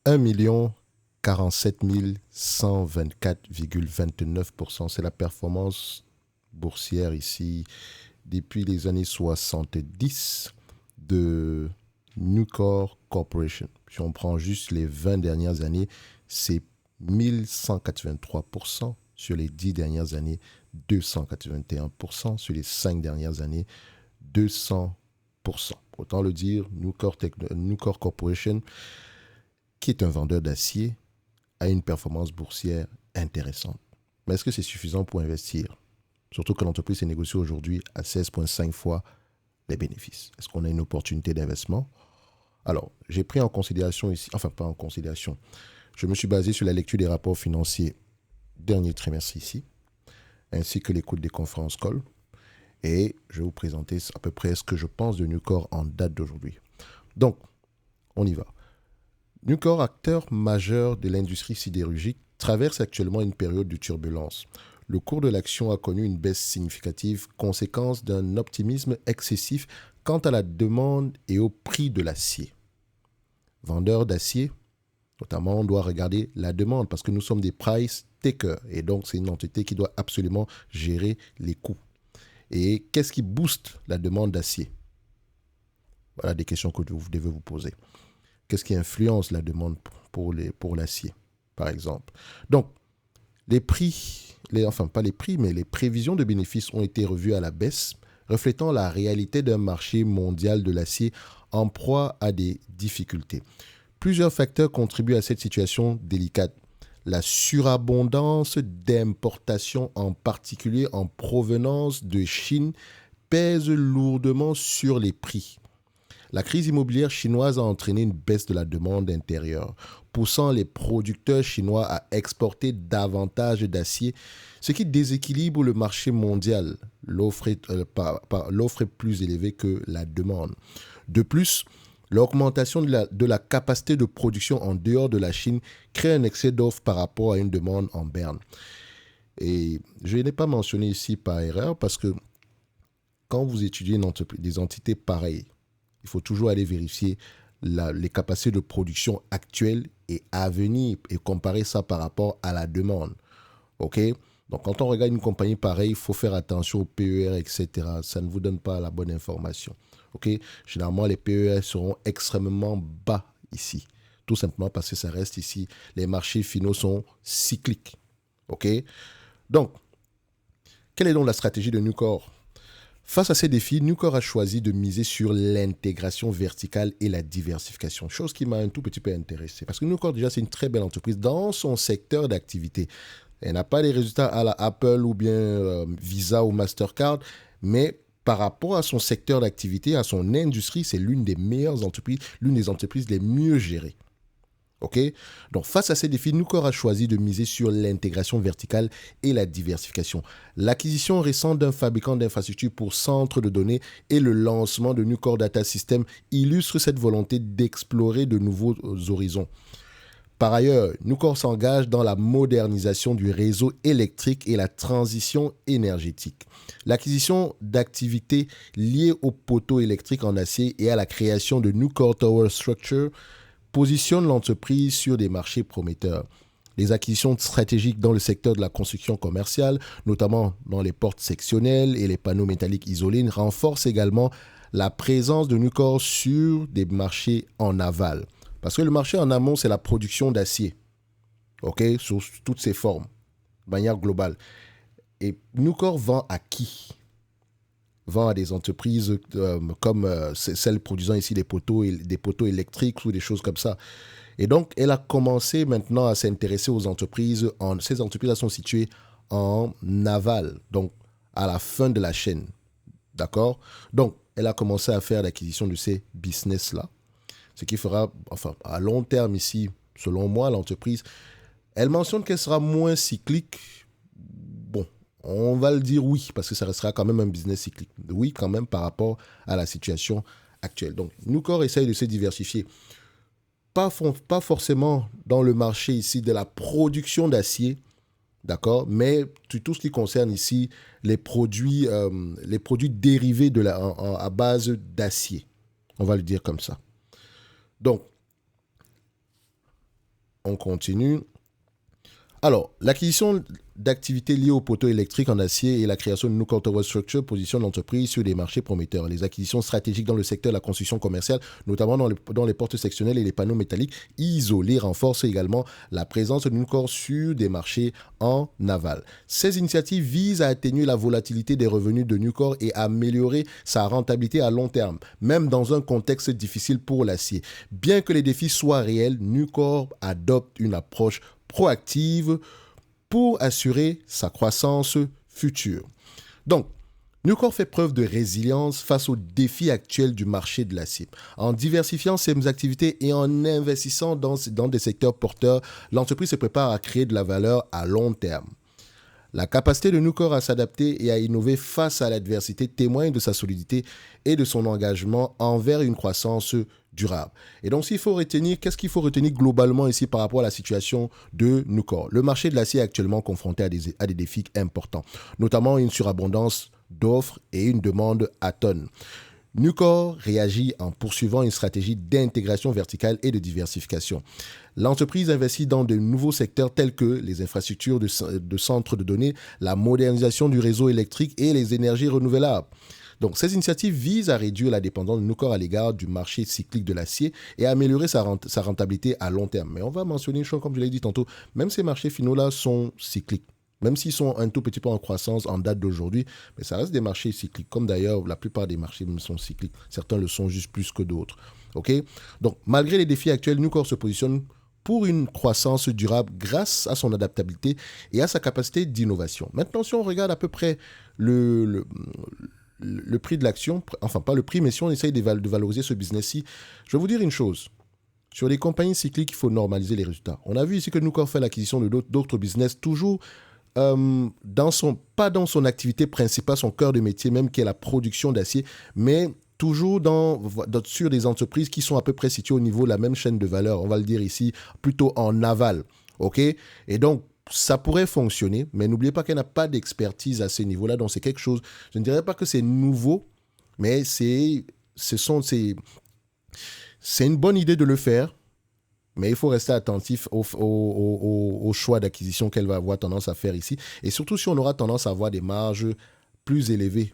1 47 124,29%. C'est la performance boursière ici depuis les années 70 de Nucor Corporation. Si on prend juste les 20 dernières années, c'est 1183%. Sur les 10 dernières années, 281%. Sur les 5 dernières années, 200%. Autant le dire, Nucor Corporation, qui est un vendeur d'acier, a une performance boursière intéressante. Mais est-ce que c'est suffisant pour investir? Surtout que l'entreprise est négociée aujourd'hui à 16,5 fois les bénéfices. Est-ce qu'on a une opportunité d'investissement? Alors, j'ai pris en considération ici, enfin pas en considération, je me suis basé sur la lecture des rapports financiers dernier trimestre ici, ainsi que l'écoute des conférences call. Et je vais vous présenter à peu près ce que je pense de Nucor en date d'aujourd'hui. Donc, on y va. Nucor, acteur majeur de l'industrie sidérurgique, traverse actuellement une période de turbulence. Le cours de l'action a connu une baisse significative, conséquence d'un optimisme excessif quant à la demande et au prix de l'acier. Vendeur d'acier, notamment, on doit regarder la demande parce que nous sommes des price takers et donc c'est une entité qui doit absolument gérer les coûts. Et qu'est-ce qui booste la demande d'acier? Voilà des questions que vous devez vous poser. Qu'est-ce qui influence la demande pour l'acier, par exemple? Donc, les prix, enfin pas les prix, mais les prévisions de bénéfices ont été revues à la baisse, reflétant la réalité d'un marché mondial de l'acier en proie à des difficultés. Plusieurs facteurs contribuent à cette situation délicate. La surabondance d'importations, en particulier en provenance de Chine, pèse lourdement sur les prix. La crise immobilière chinoise a entraîné une baisse de la demande intérieure, poussant les producteurs chinois à exporter davantage d'acier, ce qui déséquilibre le marché mondial. L'offre est plus élevée que la demande. De plus, l'augmentation de la capacité de production en dehors de la Chine crée un excès d'offres par rapport à une demande en berne. Et je n'ai pas mentionné ici par erreur parce que quand vous étudiez des entités pareilles, il faut toujours aller vérifier les capacités de production actuelles et à venir et comparer ça par rapport à la demande. OK? Donc, quand on regarde une compagnie pareille, il faut faire attention au PER, etc. Ça ne vous donne pas la bonne information. OK? Généralement, les PER seront extrêmement bas ici. Tout simplement parce que ça reste ici. Les marchés finaux sont cycliques. OK? Donc, quelle est donc la stratégie de Nucor? Face à ces défis, Nucor a choisi de miser sur l'intégration verticale et la diversification, chose qui m'a un tout petit peu intéressé. Parce que Nucor, déjà, c'est une très belle entreprise dans son secteur d'activité. Elle n'a pas les résultats à la Apple ou bien Visa ou Mastercard, mais par rapport à son secteur d'activité, à son industrie, c'est l'une des meilleures entreprises, l'une des entreprises les mieux gérées. OK? Donc, face à ces défis, Nucor a choisi de miser sur l'intégration verticale et la diversification. L'acquisition récente d'un fabricant d'infrastructures pour centres de données et le lancement de Nucor Data System illustrent cette volonté d'explorer de nouveaux horizons. Par ailleurs, Nucor s'engage dans la modernisation du réseau électrique et la transition énergétique. L'acquisition d'activités liées aux poteaux électriques en acier et à la création de Nucor Tower Structure positionne l'entreprise sur des marchés prometteurs. Les acquisitions stratégiques dans le secteur de la construction commerciale, notamment dans les portes sectionnelles et les panneaux métalliques isolés, renforcent également la présence de Nucor sur des marchés en aval. Parce que le marché en amont, c'est la production d'acier, okay, sous toutes ses formes, de manière globale. Et Nucor vend à qui? Vend à des entreprises comme celles produisant ici des poteaux électriques ou des choses comme ça. Et donc, elle a commencé maintenant à s'intéresser aux entreprises. Ces entreprises-là sont situées en aval, donc à la fin de la chaîne. D'accord? Donc, elle a commencé à faire l'acquisition de ces business-là. Ce qui fera, enfin, à long terme ici, selon moi, l'entreprise, elle mentionne qu'elle sera moins cyclique. Bon, on va le dire oui, parce que ça restera quand même un business cyclique. Oui, quand même, par rapport à la situation actuelle. Donc, Nucor essaye de se diversifier. Pas forcément dans le marché ici de la production d'acier, d'accord, mais tout ce qui concerne ici les produits dérivés à base d'acier. On va le dire comme ça. Donc, on continue. Alors, l'acquisition d'activités liées aux poteaux électriques en acier et la création de Nucor Tower Structure positionnent l'entreprise sur des marchés prometteurs. Les acquisitions stratégiques dans le secteur de la construction commerciale, notamment dans les portes sectionnelles et les panneaux métalliques isolés, renforcent également la présence de Nucor sur des marchés en aval. Ces initiatives visent à atténuer la volatilité des revenus de Nucor et à améliorer sa rentabilité à long terme, même dans un contexte difficile pour l'acier. Bien que les défis soient réels, Nucor adopte une approche proactive pour assurer sa croissance future. Donc, Nucor fait preuve de résilience face aux défis actuels du marché de l'acier. En diversifiant ses activités et en investissant dans des secteurs porteurs, l'entreprise se prépare à créer de la valeur à long terme. La capacité de Nucor à s'adapter et à innover face à l'adversité témoigne de sa solidité et de son engagement envers une croissance durable. Et donc, qu'est-ce qu'il faut retenir globalement ici par rapport à la situation de Nucor? Le marché de l'acier est actuellement confronté à des défis importants, notamment une surabondance d'offres et une demande à tonnes. Nucor réagit en poursuivant une stratégie d'intégration verticale et de diversification. L'entreprise investit dans de nouveaux secteurs tels que les infrastructures de centres de données, la modernisation du réseau électrique et les énergies renouvelables. Donc, ces initiatives visent à réduire la dépendance de Nucor à l'égard du marché cyclique de l'acier et à améliorer sa rentabilité à long terme. Mais on va mentionner une chose, comme je l'ai dit tantôt, même ces marchés finaux-là sont cycliques. Même s'ils sont un tout petit peu en croissance en date d'aujourd'hui, mais ça reste des marchés cycliques. Comme d'ailleurs, la plupart des marchés sont cycliques. Certains le sont juste plus que d'autres. Okay? Donc, malgré les défis actuels, Nucor se positionne pour une croissance durable grâce à son adaptabilité et à sa capacité d'innovation. Maintenant, si on regarde à peu près le prix de l'action, enfin pas le prix, mais si on essaye de valoriser ce business-ci, je vais vous dire une chose. Sur les compagnies cycliques, il faut normaliser les résultats. On a vu ici que Nucor fait l'acquisition de d'autres business, toujours pas dans son activité principale, son cœur de métier même, qui est la production d'acier, mais toujours sur des entreprises qui sont à peu près situées au niveau de la même chaîne de valeur, on va le dire ici, plutôt en aval. OK? Et donc, ça pourrait fonctionner, mais n'oubliez pas qu'elle n'a pas d'expertise à ce niveau-là, donc c'est quelque chose, je ne dirais pas que c'est nouveau, mais c'est une bonne idée de le faire, mais il faut rester attentif au choix d'acquisition qu'elle va avoir tendance à faire ici. Et surtout si on aura tendance à avoir des marges plus élevées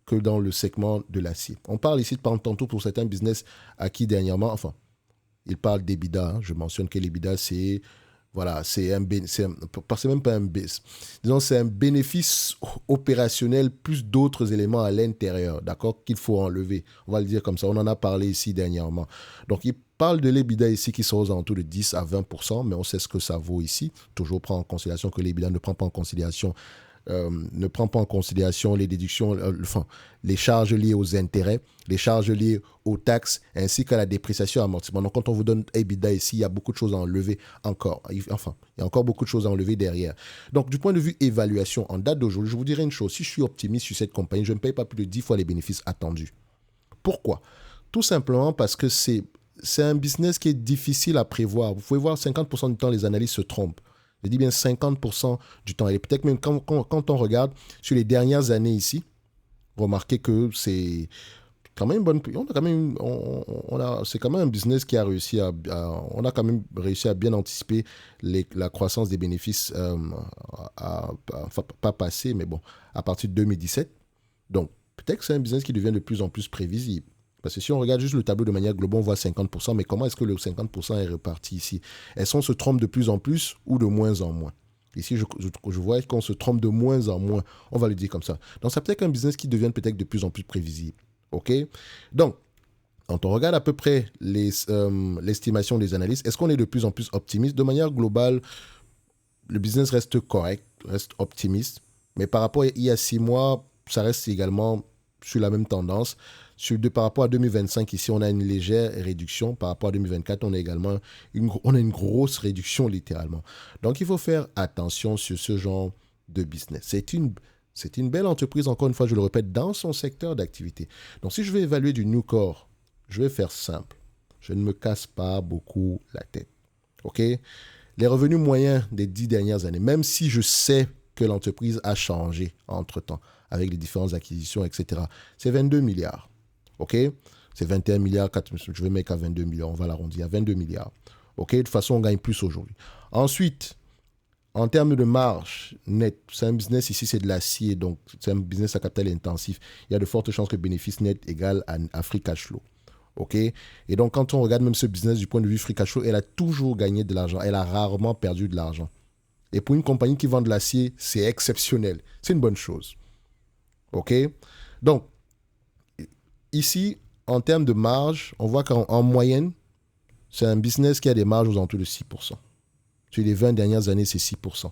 que dans le segment de l'acier. On parle ici tantôt pour certains business acquis dernièrement. Enfin, il parle d'EBITDA. Je mentionne que l'EBITDA, c'est même pas un disons, c'est un bénéfice opérationnel plus d'autres éléments à l'intérieur, d'accord, qu'il faut enlever. On va le dire comme ça. On en a parlé ici dernièrement. Donc, il parle de l'EBITDA ici qui sera aux alentours de 10 à 20%, mais on sait ce que ça vaut ici. Toujours prendre en considération que l'EBITDA ne prend pas en considération les déductions, les charges liées aux intérêts, les charges liées aux taxes, ainsi qu'à la dépréciation et amortissement. Donc, quand on vous donne EBITDA ici, il y a beaucoup de choses à enlever encore. Enfin, il y a encore beaucoup de choses à enlever derrière. Donc, du point de vue évaluation, en date d'aujourd'hui, je vous dirais une chose. Si je suis optimiste sur cette compagnie, je ne paye pas plus de 10 fois les bénéfices attendus. Pourquoi? Tout simplement parce que c'est un business qui est difficile à prévoir. Vous pouvez voir, 50% du temps, les analystes se trompent. Je dis bien 50% du temps. Et peut-être même quand on regarde sur les dernières années ici, remarquez que c'est quand même une bonne... c'est quand même un business qui a réussi on a quand même réussi à bien anticiper la croissance des bénéfices, enfin, pas passé, mais bon, à partir de 2017. Donc, peut-être que c'est un business qui devient de plus en plus prévisible. Parce que si on regarde juste le tableau de manière globale, on voit 50%, mais comment est-ce que le 50% est reparti ici? Est-ce qu'on se trompe de plus en plus ou de moins en moins? Ici, je vois qu'on se trompe de moins en moins. On va le dire comme ça. Donc, c'est peut-être un business qui devient peut-être de plus en plus prévisible. OK? Donc, quand on regarde à peu près l'estimation des analystes, est-ce qu'on est de plus en plus optimiste? De manière globale, le business reste correct, reste optimiste. Mais par rapport à il y a 6 mois, ça reste également sur la même tendance. Par rapport à 2025, ici, on a une légère réduction. Par rapport à 2024, on a également une grosse réduction, littéralement. Donc, il faut faire attention sur ce genre de business. C'est une belle entreprise, encore une fois, je le répète, dans son secteur d'activité. Donc, si je vais évaluer du Nucor, je vais faire simple. Je ne me casse pas beaucoup la tête. OK? Les revenus moyens des 10 dernières années, même si je sais que l'entreprise a changé entre-temps, avec les différentes acquisitions, etc., c'est 22 milliards. OK? C'est 21 milliards, je vais mettre à 22 milliards, on va l'arrondir à 22 milliards. OK? De toute façon, on gagne plus aujourd'hui. Ensuite, en termes de marge net, c'est un business ici, c'est de l'acier, donc c'est un business à capital intensif. Il y a de fortes chances que le bénéfice net égale à free cash flow. OK? Et donc, quand on regarde même ce business du point de vue free cash flow, elle a toujours gagné de l'argent. Elle a rarement perdu de l'argent. Et pour une compagnie qui vend de l'acier, c'est exceptionnel. C'est une bonne chose. OK? Donc, ici, en termes de marge, on voit qu'en moyenne, c'est un business qui a des marges aux alentours de 6%. Sur les 20 dernières années, c'est 6%.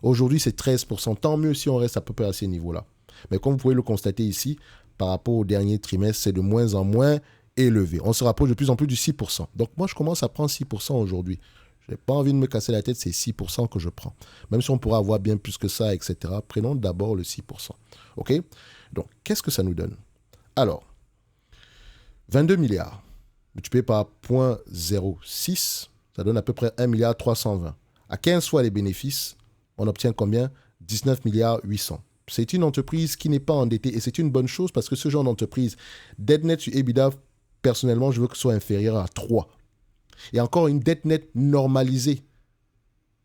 Aujourd'hui, c'est 13%. Tant mieux si on reste à peu près à ces niveaux-là. Mais comme vous pouvez le constater ici, par rapport au dernier trimestre, c'est de moins en moins élevé. On se rapproche de plus en plus du 6%. Donc moi, je commence à prendre 6% aujourd'hui. Je n'ai pas envie de me casser la tête, c'est 6% que je prends. Même si on pourra avoir bien plus que ça, etc. Prenons d'abord le 6%. OK? Donc, qu'est-ce que ça nous donne? Alors, 22 milliards multiplié par 0,06, ça donne à peu près 1 milliard 320. À 15 fois les bénéfices, on obtient combien? 19 milliards 800. C'est une entreprise qui n'est pas endettée et c'est une bonne chose parce que ce genre d'entreprise, dette nette sur EBITDA, personnellement, je veux que ce soit inférieur à 3. Et encore une dette nette normalisée.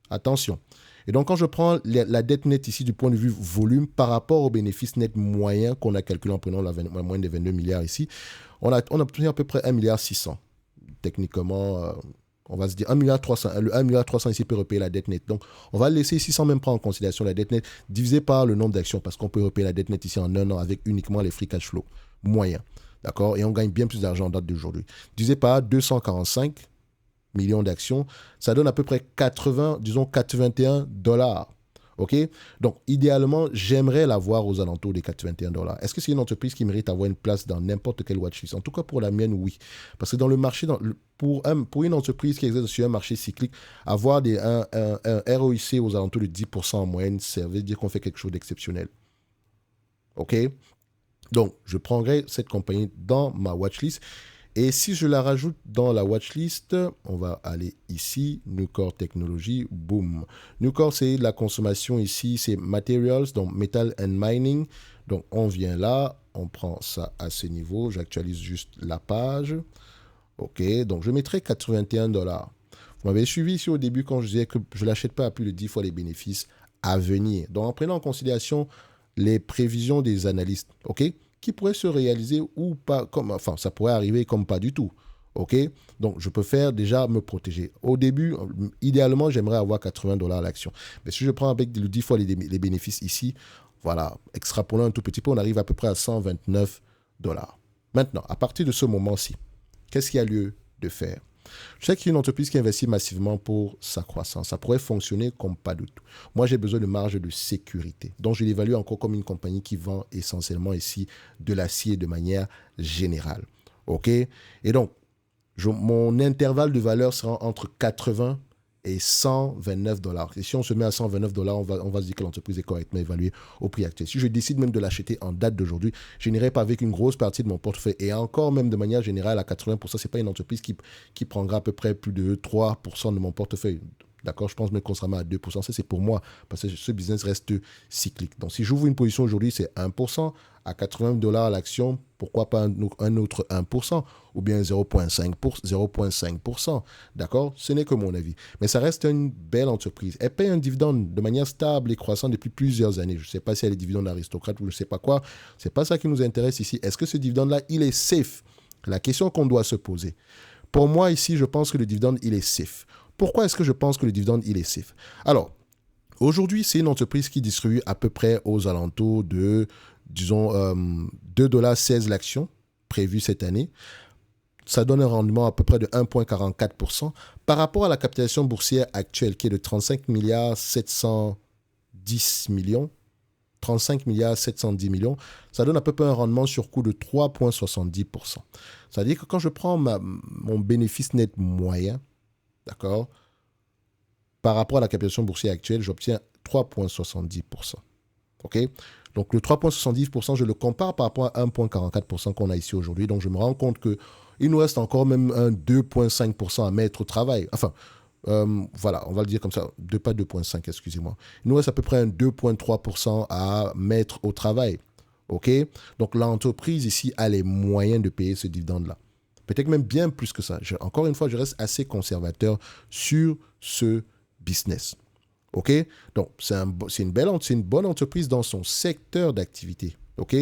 Attention. Et donc, quand je prends la dette nette ici du point de vue volume par rapport au bénéfice net moyen qu'on a calculé en prenant la moyenne des 22 milliards ici, on a obtenu à peu près 1 milliard 600. Techniquement, on va se dire 1 milliard 300. Le 1 milliard 300 ici peut repayer la dette nette. Donc, on va le laisser ici sans même prendre en considération la dette nette divisé par le nombre d'actions parce qu'on peut repayer la dette nette ici en un an avec uniquement les free cash flow moyens. D'accord? Et on gagne bien plus d'argent en date d'aujourd'hui. Divisé par 245 millions d'actions, ça donne à peu près 81 $. OK? Donc, idéalement, j'aimerais l'avoir aux alentours des 81 $. Est-ce que c'est une entreprise qui mérite d'avoir une place dans n'importe quelle watchlist? En tout cas, pour la mienne, oui. Parce que dans le marché, pour une entreprise qui exerce sur un marché cyclique, avoir un ROIC aux alentours de 10% en moyenne, ça veut dire qu'on fait quelque chose d'exceptionnel. OK? Donc, je prendrai cette compagnie dans ma watchlist. Et si je la rajoute dans la watchlist, on va aller ici, Nucor Technology, boom. Nucor, c'est la consommation ici, c'est Materials, donc Metal and Mining. Donc, on vient là, on prend ça à ce niveau, j'actualise juste la page. OK, donc je mettrai 81 $. Vous m'avez suivi ici au début quand je disais que je ne l'achète pas à plus de 10 fois les bénéfices à venir. Donc, en prenant en considération les prévisions des analystes, OK, qui pourrait se réaliser ou pas, enfin, ça pourrait arriver comme pas du tout. OK? Donc, je préfère déjà me protéger. Au début, idéalement, j'aimerais avoir 80 $ l'action. Mais si je prends avec le 10 fois les bénéfices ici, voilà, extrapolons un tout petit peu, on arrive à peu près à 129 $. Maintenant, à partir de ce moment-ci, qu'est-ce qu'il y a lieu de faire? Je sais qu'il y a une entreprise qui investit massivement pour sa croissance. Ça pourrait fonctionner comme pas du tout. Moi, j'ai besoin de marge de sécurité. Donc, je l'évalue encore comme une compagnie qui vend essentiellement ici de l'acier de manière générale. OK? Et donc, mon intervalle de valeur sera entre 80 et 129 $. Et si on se met à 129 $, on va se dire que l'entreprise est correctement évaluée au prix actuel. Si je décide même de l'acheter en date d'aujourd'hui, je n'irai pas avec une grosse partie de mon portefeuille. Et encore même de manière générale, à 80%, ce n'est pas une entreprise qui prendra à peu près plus de 3% de mon portefeuille. D'accord, je pense même qu'on sera à 2%. Ça, c'est pour moi, parce que ce business reste cyclique. Donc, si j'ouvre une position aujourd'hui, c'est 1%. À 80 $ l'action, pourquoi pas un autre 1% ou bien 0,5%. D'accord, ce n'est que mon avis. Mais ça reste une belle entreprise. Elle paye un dividende de manière stable et croissante depuis plusieurs années. Je ne sais pas si elle est dividende aristocrate ou je ne sais pas quoi. Ce n'est pas ça qui nous intéresse ici. Est-ce que ce dividende-là, il est safe? La question qu'on doit se poser. Pour moi, ici, je pense que le dividende, il est safe. Pourquoi est-ce que je pense que le dividende, il est safe? Alors, aujourd'hui, c'est une entreprise qui distribue à peu près aux alentours de, disons, 2,16 $ l'action prévue cette année. Ça donne un rendement à peu près de 1,44%. Par rapport à la capitalisation boursière actuelle qui est de 35 milliards 710 millions, 35 milliards 710 millions, ça donne à peu près un rendement sur coût de 3,70%. C'est-à-dire que quand je prends mon bénéfice net moyen, d'accord, par rapport à la capitalisation boursière actuelle, j'obtiens 3,70%. OK? Donc, le 3,70%, je le compare par rapport à 1,44% qu'on a ici aujourd'hui. Donc, je me rends compte qu'il nous reste encore même un 2,5% à mettre au travail. Enfin, voilà, on va le dire comme ça. Pas 2,5, excusez-moi. Il nous reste à peu près un 2,3% à mettre au travail. OK? Donc, l'entreprise ici a les moyens de payer ce dividende-là. peut-être même bien plus que ça. Encore une fois, je reste assez conservateur sur ce business. OK? Donc, c'est une bonne entreprise dans son secteur d'activité. OK?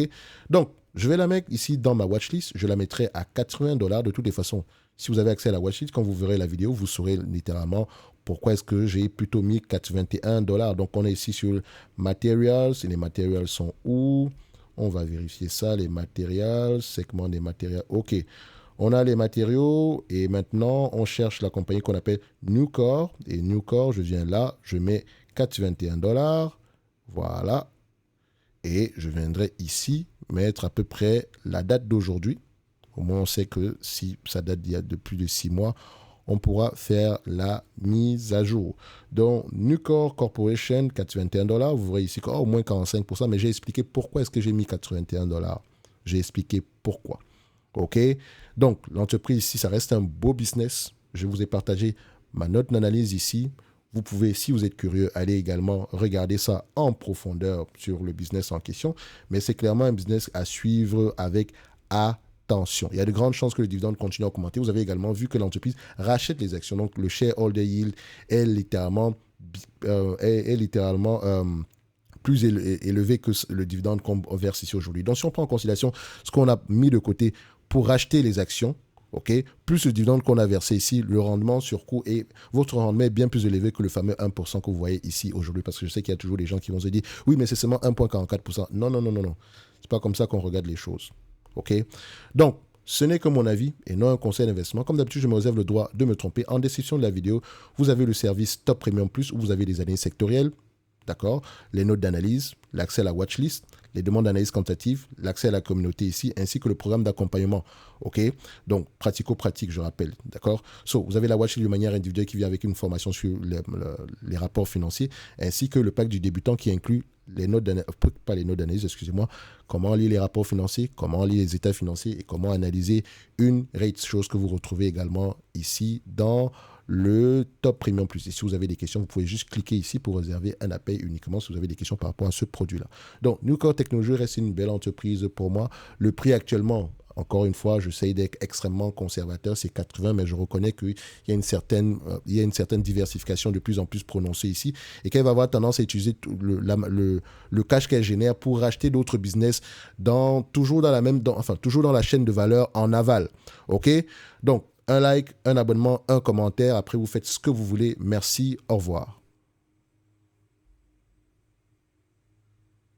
Donc, je vais la mettre ici dans ma watchlist. Je la mettrai à $80 de toutes les façons. Si vous avez accès à la watchlist, quand vous verrez la vidéo, vous saurez littéralement pourquoi est-ce que j'ai plutôt mis $81. Donc, on est ici sur Materials. Et les Materials sont où? On va vérifier ça. Les Materials, segment des matériaux. OK. On a les matériaux et maintenant, on cherche la compagnie qu'on appelle Nucor. Et Nucor, je viens là, je mets $81. Voilà. Et je viendrai ici mettre à peu près la date d'aujourd'hui. Au moins, on sait que si ça date d'il y a de plus de 6 mois, on pourra faire la mise à jour. Donc, Nucor Corporation, $81. Vous verrez ici au moins 45%, mais j'ai expliqué pourquoi est-ce que j'ai mis $81. J'ai expliqué pourquoi. OK? Donc, l'entreprise ici, ça reste un beau business. Je vous ai partagé ma note d'analyse ici. Vous pouvez, si vous êtes curieux, aller également regarder ça en profondeur sur le business en question. Mais c'est clairement un business à suivre avec attention. Il y a de grandes chances que le dividende continue à augmenter. Vous avez également vu que l'entreprise rachète les actions. Donc, le shareholder yield est littéralement plus élevé que le dividende qu'on verse ici aujourd'hui. Donc, si on prend en considération ce qu'on a mis de côté pour racheter les actions, OK, plus le dividende qu'on a versé ici, le rendement sur coût et votre rendement est bien plus élevé que le fameux 1% que vous voyez ici aujourd'hui. Parce que je sais qu'il y a toujours des gens qui vont se dire, oui, mais c'est seulement 1,44%. Non, non, non, non, non. C'est pas comme ça qu'on regarde les choses. OK? Donc, ce n'est que mon avis et non un conseil d'investissement. Comme d'habitude, je me réserve le droit de me tromper. En description de la vidéo, vous avez le service Top Premium Plus où vous avez des analyses sectorielles, d'accord, les notes d'analyse, l'accès à la watchlist, les demandes d'analyse quantitative, l'accès à la communauté ici, ainsi que le programme d'accompagnement. OK? Donc, pratico-pratique, je rappelle. D'accord? Vous avez la watchlist de manière individuelle qui vient avec une formation sur les rapports financiers, ainsi que le pack du débutant qui inclut les notes d'analyse, pas les notes d'analyse, excusez-moi, comment lire les rapports financiers, comment lire les états financiers et comment analyser une rate, chose que vous retrouvez également ici dans le Top Premium Plus. Et si vous avez des questions, vous pouvez juste cliquer ici pour réserver un appel uniquement si vous avez des questions par rapport à ce produit-là. Donc, Nucor Technologies reste une belle entreprise pour moi. Le prix actuellement, encore une fois, j'essaie d'être extrêmement conservateur, c'est 80, mais je reconnais qu'il y a une certaine diversification de plus en plus prononcée ici et qu'elle va avoir tendance à utiliser le cash qu'elle génère pour racheter d'autres business toujours dans la chaîne de valeur en aval. OK? Donc, un like, un abonnement, un commentaire. Après, vous faites ce que vous voulez. Merci. Au revoir.